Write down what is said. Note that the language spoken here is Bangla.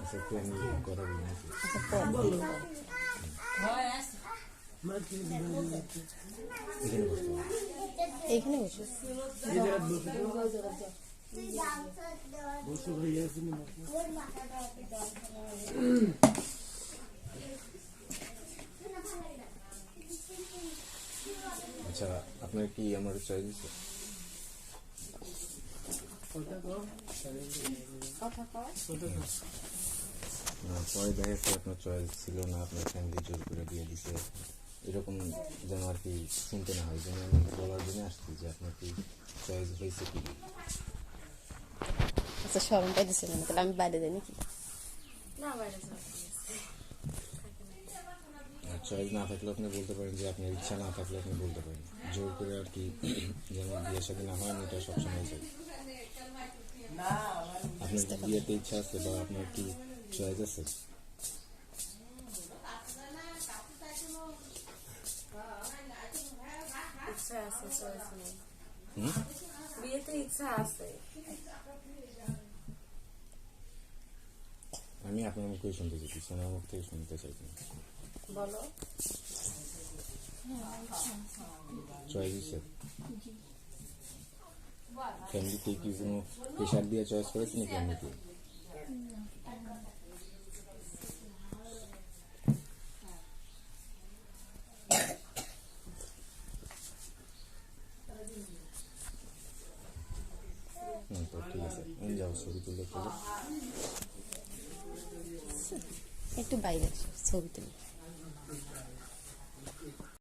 আচ্ছা প্ল্যান করা হলো নাকি? এখানে বসতে হবে। এইখানে বসে আচ্ছা আপনার কি আমার চয়েস দিচ্ছে? না পরে দেখা যাচ্ছে আপনার চয়েস ছিল না, আপনার ফ্যামিলি জোর করে দিয়ে দিছে, এরকম যেন আর কি শুনতে না হয়। যেন আমি বলার জন্য আসছি যে আপনার কি চয়েস হয়েছে কি। আচ্ছা শরম পাইতেছে না, তাহলে আমি বাইরে যাই নাকি? আর চয়েস না থাকলে আপনি বলতে পারেন, যে আপনার ইচ্ছা না থাকলে আপনি বলতে পারেন। জোর করে আর কি যেন বিয়ের সাথে না হয়, এটা সবসময় চাই। আপনার কি বিয়েতে ইচ্ছা আছে বা আপনার কি চয়েস আছে? বিয়েতে ইচ্ছা আছে। আমি আপনার মুখে শুনতে চাইছি, সোনার মুখ থেকে শুনতে চাইছি না। বলো। চয়েস হচ্ছে ফ্যামিলিতে কি কোনো প্রেশার দিয়ে চয়েস করেছে নাকি আমি কি? তো ঠিক আছে, আমি যাও ছবি তুলে একটু বাইরে ছবি তুলি।